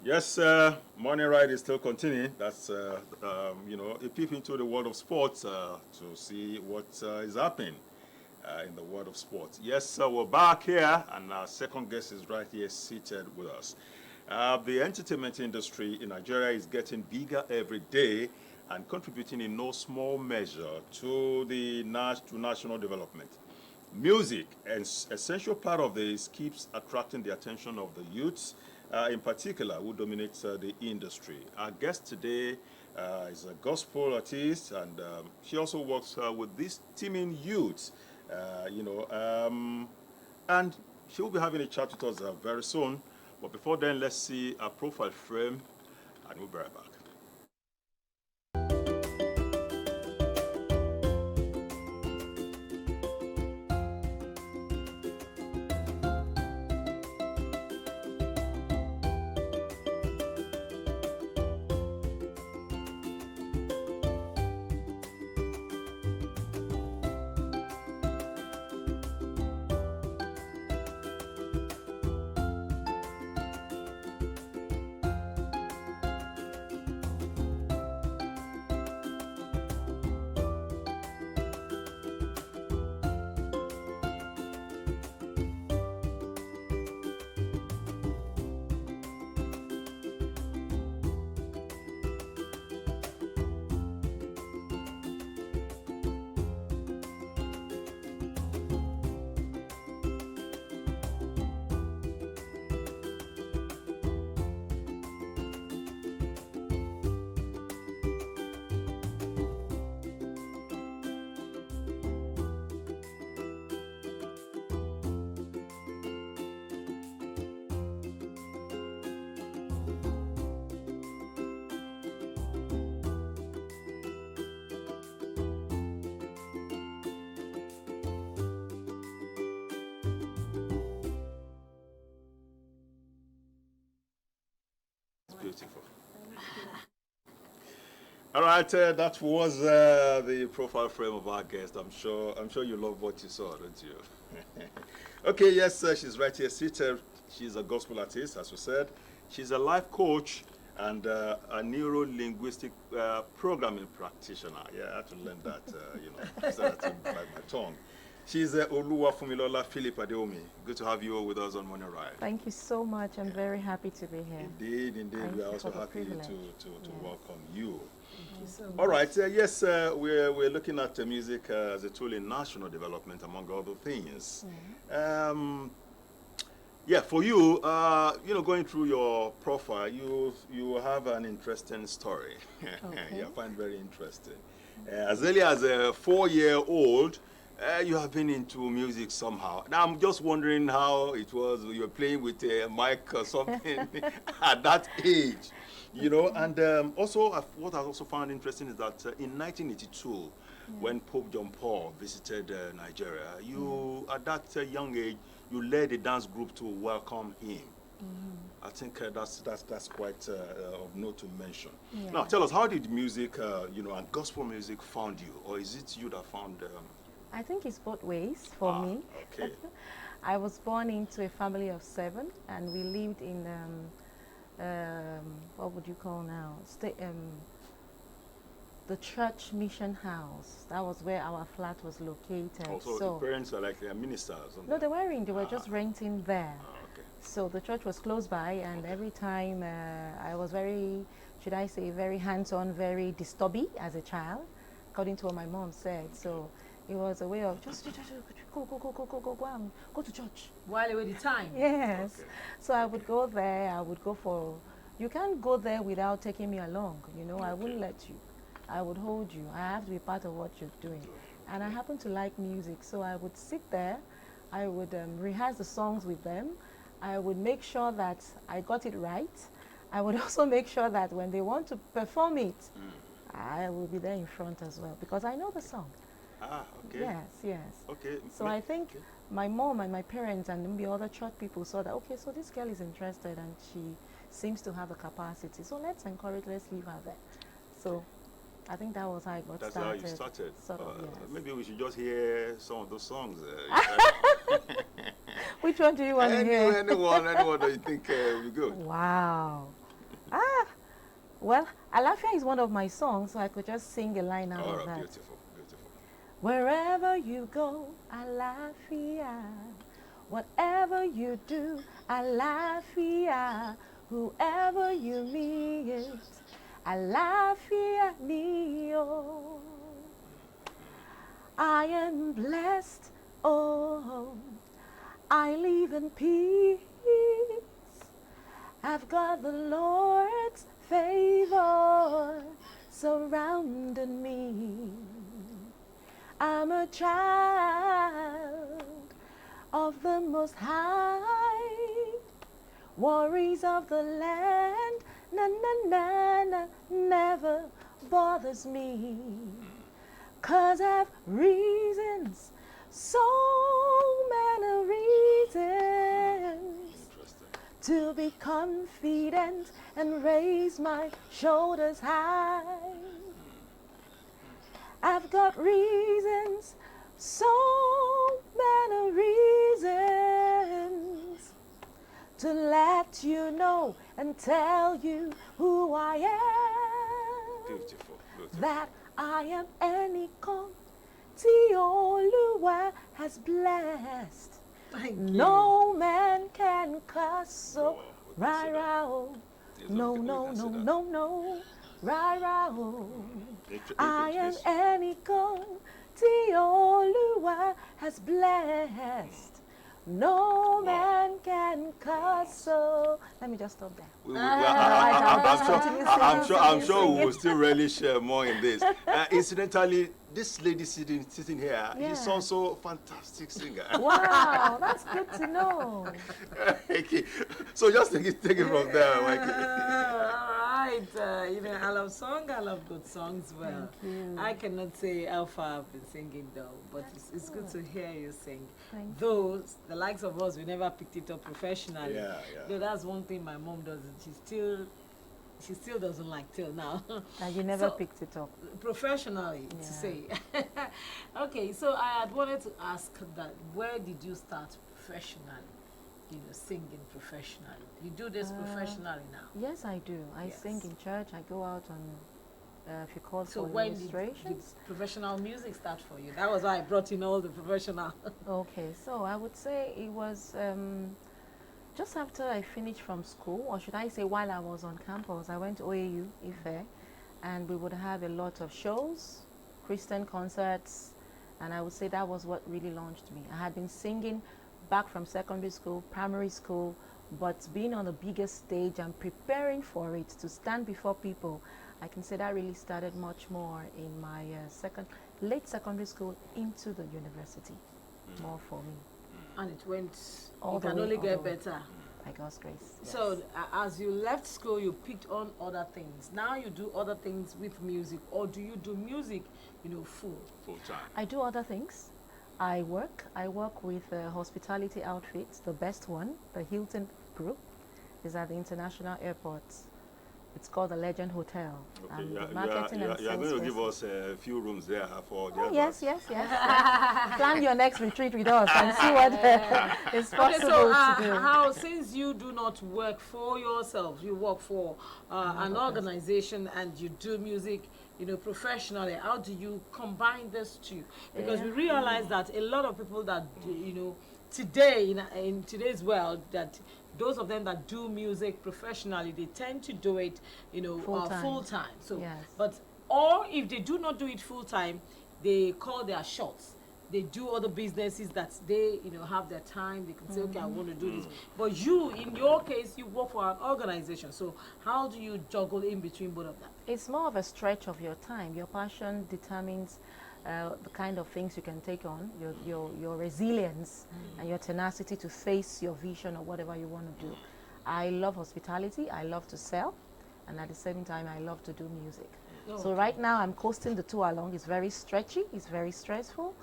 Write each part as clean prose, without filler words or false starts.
Yes, morning ride is still continuing. That's a peep into the world of sports to see what is happening in the world of sports. Yes, we're back here, and our second guest is right here seated with us. The entertainment industry in Nigeria is getting bigger every day and contributing in no small measure to national development. Music, an essential part of this, keeps attracting the attention of the youths, in particular, who dominate the industry. Our guest today is a gospel artist, and she also works with these teaming youths, and she will be having a chat with us very soon. But before then, let's see a profile frame, and we'll be right back. It's beautiful. All right, that was the profile frame of our guest. I'm sure you love what you saw, don't you? Okay, yes, she's right here seated. She's a gospel artist, as we said. She's a life coach and a neuro-linguistic programming practitioner. Yeah, I had to learn that, so that to bite my tongue. She's Oluwa Fumilola Philip Adeomi. Good to have you with us on Morning Ride. Thank you so much. I'm very happy to be here. Indeed. Thank We are you also for the happy to privilege. welcome you. Thank you so much. All right, yes, we're looking at music as a tool in national development, among other things. Yeah, for you, going through your profile, you have an interesting story. Okay. Yeah, I find very interesting. As early as a 4-year-old, you have been into music somehow. Now I'm just wondering how it was. You were playing with a mic or something at that age, And also, what I also found interesting is that in 1982, when Pope John Paul visited Nigeria, you at that young age you led a dance group to welcome him. I think that's quite of note to mention. Yeah. Now, tell us, how did music, and gospel music found you, or is it you that found? I think it's both ways for me. Okay. I was born into a family of 7, and we lived in what would you call now? The church mission house. That was where our flat was located. Also, so the parents are like ministers. no, they weren't. They were just renting there. Okay. So the church was close by, and every time I was very, should I say, very hands-on, very disturby as a child, according to what my mom said. So it was a way of just go to church. While away the time. Yes. Okay. So I would go there. I would go for. You can't go there without taking me along. I wouldn't let you. I would hold you. I have to be part of what you're doing. And I happen to like music, so I would sit there. I would rehearse the songs with them. I would make sure that I got it right. I would also make sure that when they want to perform it, I will be there in front as well, because I know the song. Okay. Yes. Okay. So I think my mom and my parents and the other church people saw that, okay, so this girl is interested and she seems to have the capacity. So let's encourage, let's leave her there. So I think that was how I got That's started. how you started. Sort of, yes. Maybe we should just hear some of those songs. Which one do you want to hear? Anyone that you think will be good. Wow. Well, Alafia is one of my songs, so I could just sing a line out All of right, that. beautiful, beautiful. Wherever you go, Alafia. Whatever you do, Alafia. Whoever you meet, Alafia mio. I am blessed, oh, I live in peace. I've got the Lord's favor surrounding me. I'm a child of the Most High, worries of the land, na na na na, never bothers me. 'Cause I've reasons, so many reasons Interesting. to be confident and raise my shoulders high. I've got reasons, so many reasons to let you know and tell you who I am. Beautiful, beautiful. That I am Enikom, Tioluwa has blessed. Thank No man can curse so Oh, we can see that. rah. Yes, No, we can no, see no, that. no, no, rah. I am Yes. Enikom, Tioluwa has blessed. No man can curse so. Let me just stop there. I'm sure we will still relish more in this. Incidentally, this lady sitting here, she's Yeah. also a fantastic singer. Wow, that's good to know. Okay. So just take it from there, Mikey. All right, I love song. I love good songs. Well, Thank you. I cannot say how far I've been singing though, but it's good to hear you sing. Thank Though the likes of us, we never picked it up professionally. Yeah. Though that's one thing my mom does. She still doesn't like till now. And you never So- picked it up. Professionally to Yeah. say. Okay, so I had wanted to ask that where did you start professionally? Singing professionally. You do this professionally now. Yes, I do. I Yes. sing in church. I go out on, if you call So for when did illustrations. professional music start for you? That was why I brought in all the professional. Okay, so I would say it was just after I finished from school, or should I say while I was on campus. I went to OAU, Ife, and we would have a lot of shows, Christian concerts, and I would say that was what really launched me. I had been singing back from secondary school, primary school, but being on the biggest stage and preparing for it to stand before people, I can say that really started much more in my late secondary school into the university, more for me. And it went, All it the can way only get all the way. better. By God's grace. Yes. So as you left school, you picked on other things. Now you do other things with music, or do you do music, full? Full time. I do other things. I work with hospitality outfits. The best one, the Hilton Group, is at the international airport. It's called the Legend Hotel. Okay, I'm you the are marketing and going to sales give person. us a few rooms there for the Oh, adults. yes. Plan your next retreat with us and see what is possible Okay, so to do. how, since you do not work for yourself, you work for an organization and you do music, professionally, how do you combine these two? Because we realize that a lot of people that, today, in today's world, that those of them that do music professionally, they tend to do it, Full-time. full time. So, Yes. or if they do not do it full time, they call their shots. They do other businesses that they, have their time. They can say, okay, I want to do this. But you, in your case, you work for an organization. So how do you juggle in between both of them? It's more of a stretch of your time. Your passion determines the kind of things you can take on, your resilience and your tenacity to face your vision or whatever you want to do. I love hospitality. I love to sell. And at the same time, I love to do music. So right now, I'm coasting the two along. It's very stretchy. It's very stressful.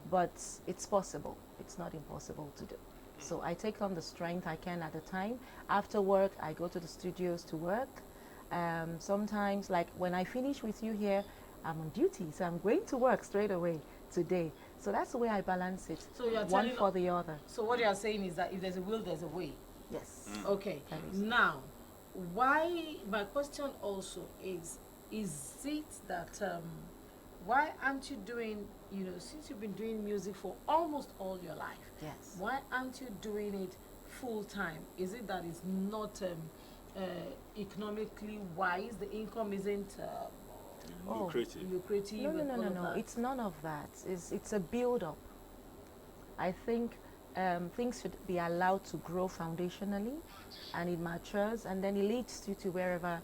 But it's possible. It's not impossible to do. So I take on the strength I can at a time. After work, I go to the studios to work. Sometimes, like when I finish with you here, I'm on duty, so I'm going to work straight away today. So that's the way I balance it, So you're one telling- for the other. So what you are saying is that if there's a will, there's a way. Yes. Okay. That is- Now, why, my question also is it that, why aren't you doing, since you've been doing music for almost all your life, Yes. why aren't you doing it full time? Is it that it's not economically wise? The income isn't Oh. Lucrative. lucrative? No, no, and no, all no, of no. that? It's none of that. It's a build up. I think things should be allowed to grow foundationally, and it matures, and then it leads you to wherever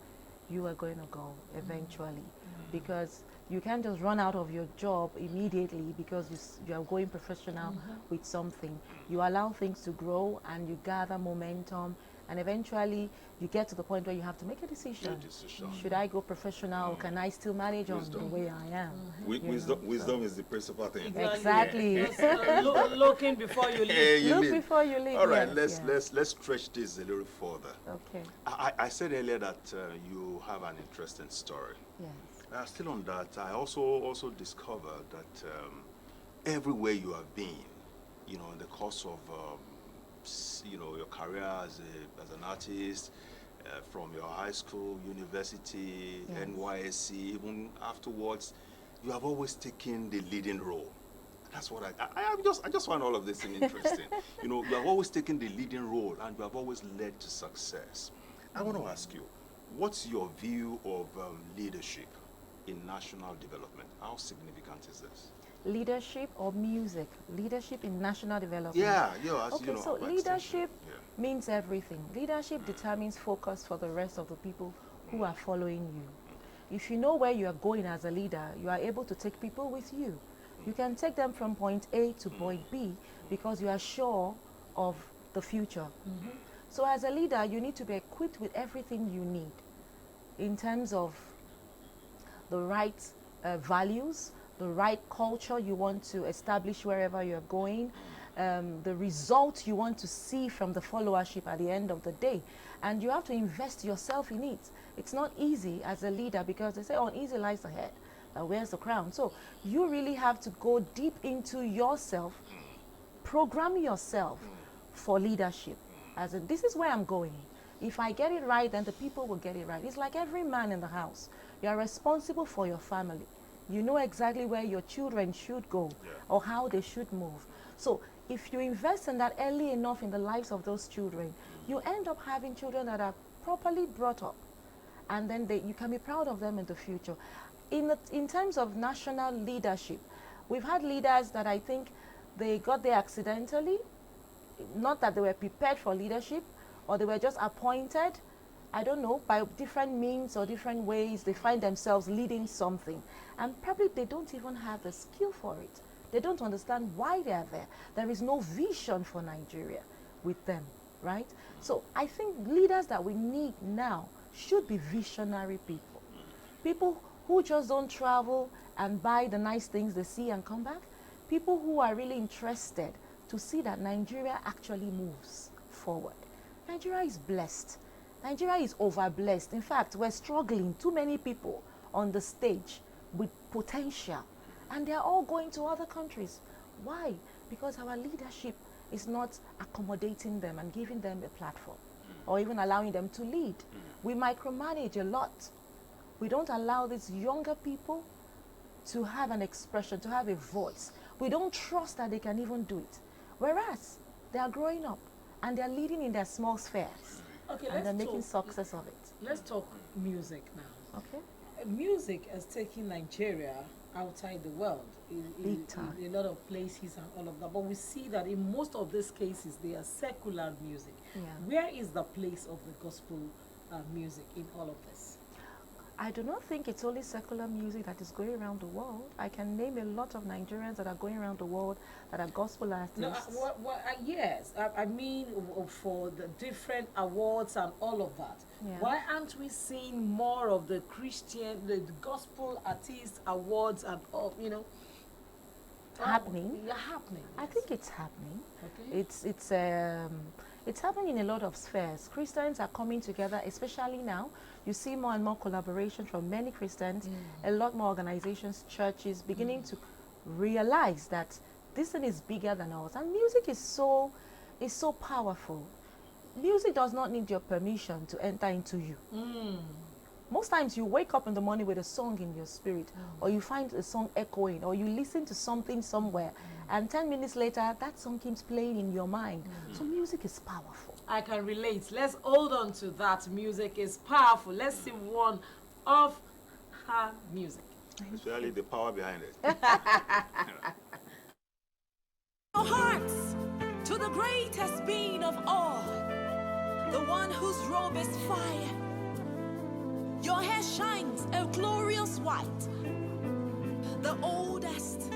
you are going to go eventually. Because you can't just run out of your job immediately because you are going professional with something. You allow things to grow and you gather momentum, and eventually you get to the point where you have to make a decision. Should I go professional or can I still manage on the way I am? Wisdom is the principal thing. Exactly. Just, looking before you leave. Look before you leave. All right, yes, let's stretch this a little further. Okay. I said earlier that you have an interesting story. Yes. Still on that, I also discovered that everywhere you have been, in the course of your career as an artist, from your high school, university, Yes. NYSC, even afterwards, you have always taken the leading role. That's what I just find all of this thing interesting. You have always taken the leading role and you have always led to success. I want to ask you, what's your view of leadership in national development? How significant is this? Leadership or music? Leadership in national development. Yeah, Okay, so by extension. leadership Yeah. means everything. Leadership determines focus for the rest of the people who are following you. If you know where you are going as a leader, you are able to take people with you. You can take them from point A to point B because you are sure of the future. So as a leader, you need to be equipped with everything you need in terms of the right values, the right culture you want to establish wherever you're going, the result you want to see from the followership at the end of the day. And you have to invest yourself in it. It's not easy as a leader because they say, oh, easy lies ahead. Where's the crown? So you really have to go deep into yourself, program yourself for leadership. As in, this is where I'm going. If I get it right, then the people will get it right. It's like every man in the house. You are responsible for your family. You know exactly where your children should go or how they should move. So if you invest in that early enough in the lives of those children, you end up having children that are properly brought up. And then you can be proud of them in the future. In terms of national leadership, we've had leaders that I think they got there accidentally, not that they were prepared for leadership, or they were just appointed, I don't know, by different means or different ways, they find themselves leading something. And probably they don't even have the skill for it. They don't understand why they are there. There is no vision for Nigeria with them, right? So I think leaders that we need now should be visionary people. People who just don't travel and buy the nice things they see and come back. People who are really interested to see that Nigeria actually moves forward. Nigeria is blessed. Nigeria is overblessed. In fact, we're struggling. Too many people on the stage with potential. And they're all going to other countries. Why? Because our leadership is not accommodating them and giving them a platform or even allowing them to lead. We micromanage a lot. We don't allow these younger people to have an expression, to have a voice. We don't trust that they can even do it. Whereas they are growing up and they're leading in their small spheres. Okay, and they're let's making talk, success of it. let's talk music now. Okay? Music has taken Nigeria outside the world Big time. in a lot of places and all of that. But we see that in most of these cases, they are secular music. Yeah. Where is the place of the gospel music in all of this? I do not think it's only secular music that is going around the world. I can name a lot of Nigerians that are going around the world that are gospel artists. No, yes, I mean for the different awards and all of that. Yeah. Why aren't we seeing more of the the gospel artist awards and all, Happening? Yeah, happening. I think it's happening. Okay. It's happening in a lot of spheres. Christians are coming together, especially now. You see more and more collaboration from many Christians, a lot more organizations, churches beginning to realize that this thing is bigger than us. And music is so powerful. music does not need your permission to enter into you. Most times you wake up in the morning with a song in your spirit, or you find a song echoing, or you listen to something somewhere, and 10 minutes later, that song keeps playing in your mind. So music is powerful. I can relate. Let's hold on to that. Music is powerful. Let's see one of her music. Especially the power behind it. Your hearts to the greatest being of all, the one whose robe is fire. Your hair shines a glorious white, the oldest,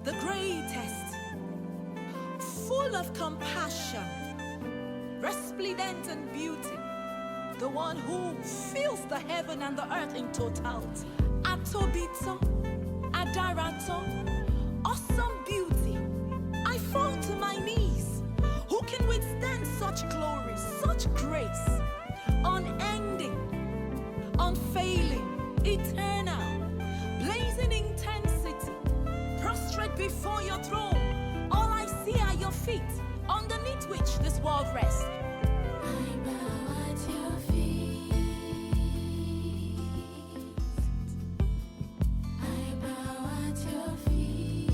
the greatest, full of compassion, resplendent in beauty, the one who fills the heaven and the earth in totality. Atobito, Adarato, awesome beauty. I fall to my knees. Who can withstand such glory, such grace? Unending, unfailing, eternal, blazing intensity, prostrate before your throne. All I see are your feet, underneath which this world rests. I bow at your feet. I bow at your feet.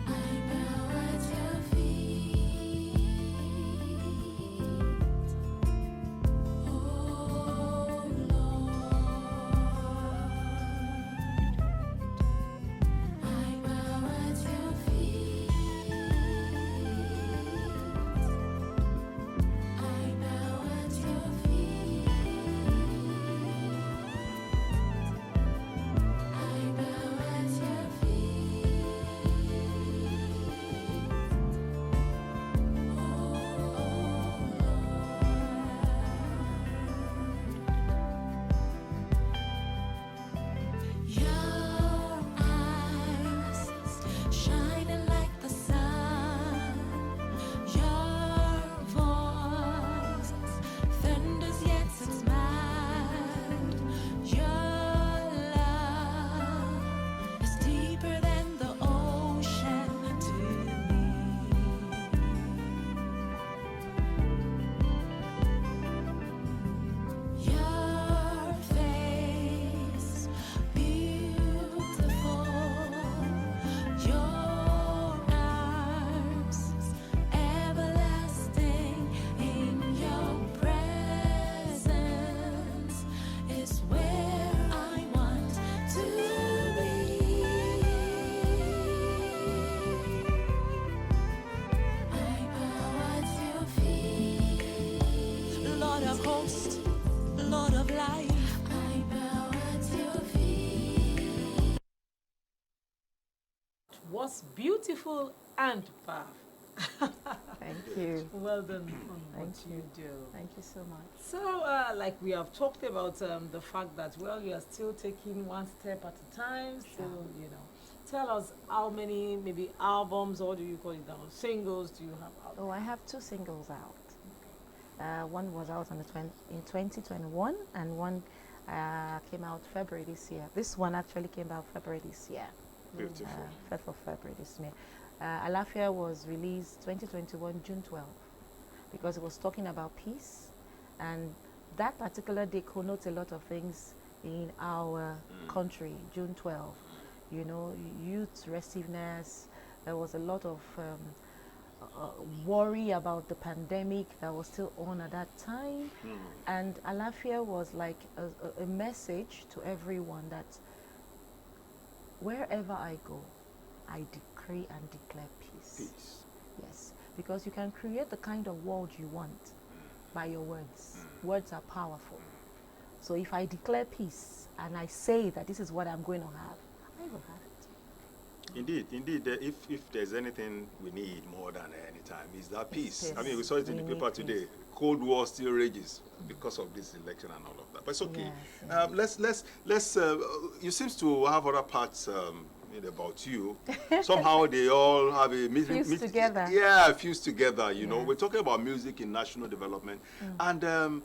I bow at your feet. Oh Lord, I bow at your feet. I bow at your feet. I bow at your feet. Your eyes shining like the sun. Your voice thunders yet it's mild. Your love is deeper than the ocean to me. Your face beautiful, your arms everlasting. In your presence is where I want to be. I bow at your feet, Lord of hosts, Lord of life. I bow at your feet. Was beautiful and powerful. Thank you. Well done on what Thank you do. Thank you so much. So, like we have talked about the fact that, well, you are still taking one step at a time, still, you know. Tell us how many, maybe albums, or do you call it now, singles do you have out? Oh, I have 2 singles out. One was out on in 2021, and one came out February this year. This one actually came out February this year. Beautiful. 5th of February this year. Alafia was released 2021 June 12th because it was talking about peace, and that particular day connotes a lot of things in our country. June 12th, you know, youth restiveness. There was a lot of worry about the pandemic that was still on at that time, and Alafia was like a message to everyone that wherever I go, I decree and declare peace. Peace. Yes, because you can create the kind of world you want by your words. Words are powerful. So if I declare peace and I say that this is what I'm going to have, I will have it. Indeed, indeed. If there's anything we need more than any time, is that peace. Peace. I mean, we saw it in We the need paper today. peace. Cold War still rages because of this election and all of that. But it's okay. Yes, Let's. You seems to have other parts, about you, somehow they all have a Fused together. Yeah, fused together. You know, we're talking about music in national development, and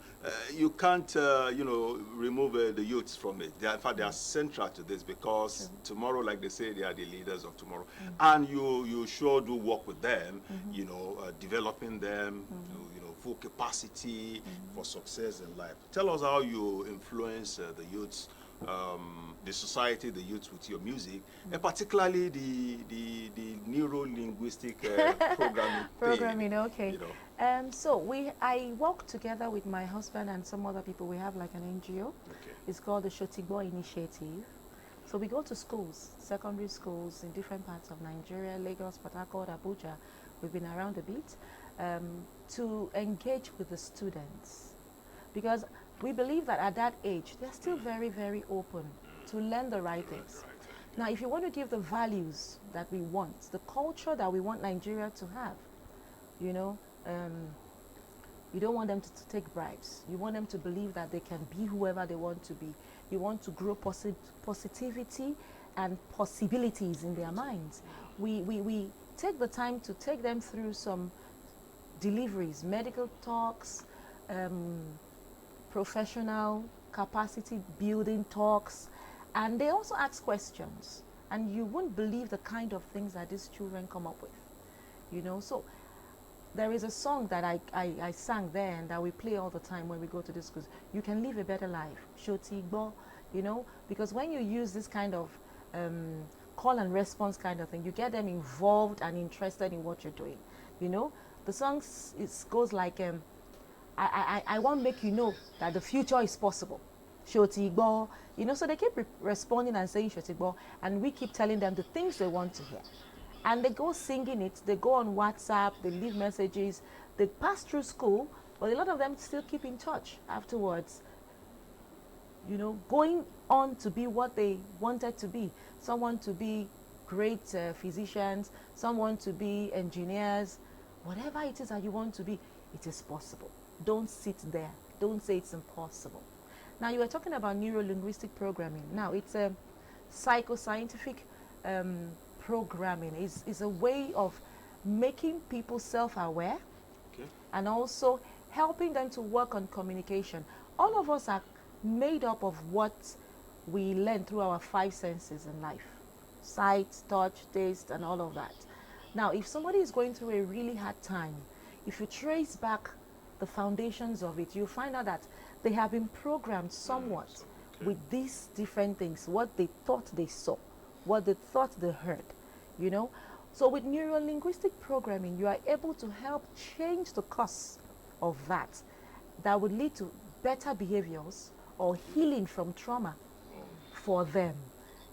you can't, remove the youths from it. In fact, they are central to this because tomorrow, like they say, they are the leaders of tomorrow, and you sure do work with them. Developing them to full capacity for success in life. Tell us how you influence the youths, the society, the youths with your music, and particularly the neuro-linguistic programming. Programming, okay. You know. So I work together with my husband and some other people. We have like an NGO. Okay. It's called the Shotigbo Initiative. So we go to schools, secondary schools in different parts of Nigeria, Lagos, Port Harcourt, Abuja. We've been around a bit to engage with the students, because we believe that at that age they're still very, very open to learn the right things. Now, if you want to give the values that we want, the culture that we want Nigeria to have, you don't want them to take bribes. You want them to believe that they can be whoever they want to be. You want to grow positivity and possibilities in their minds. We take the time to take them through some deliveries, medical talks, professional capacity building talks, and they also ask questions. And you won't believe the kind of things that these children come up with. So there is a song that I sang there and that we play all the time when we go to the schools. You can live a better life. Shotigbo, because when you use this kind of call and response kind of thing, you get them involved and interested in what you're doing. The song goes like, I want to make you know that the future is possible. Shotigbo, so they keep responding and saying Shotigbo, and we keep telling them the things they want to hear. And they go singing it, they go on WhatsApp, they leave messages, they pass through school, but a lot of them still keep in touch afterwards, going on to be what they wanted to be. Someone to be great physicians, someone to be engineers, whatever it is that you want to be, it is possible. Don't sit there. Don't say it's impossible. Now, you were talking about neuro-linguistic programming. Now, it's a psychoscientific programming. It's a way of making people self-aware, and also helping them to work on communication. All of us are made up of what we learn through our 5 senses in life: sight, touch, taste, and all of that. Now, if somebody is going through a really hard time, if you trace back the foundations of it, you find out that they have been programmed somewhat with these different things, what they thought they saw, what they thought they heard, So with neuro-linguistic programming, you are able to help change the course of that would lead to better behaviors or healing from trauma for them.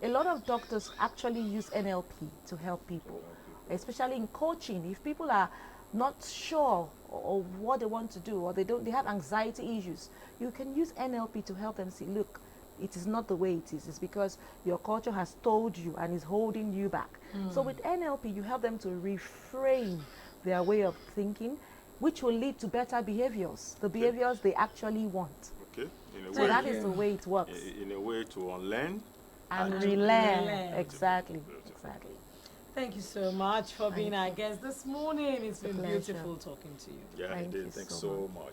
A lot of doctors actually use NLP to help people, especially in coaching. If people are not sure of what they want to do, or they have anxiety issues, you can use NLP to help them see, look, it is not the way it is. It's because your culture has told you and is holding you back. So with NLP, you help them to reframe their way of thinking, which will lead to better behaviors, the behaviors they actually want. Okay. So that is the way it works. In a way to unlearn and relearn. Exactly. Thank you so much for being our guest this morning. It's been pleasure. beautiful talking to you. Yeah, Thank it did. you Thanks so so much.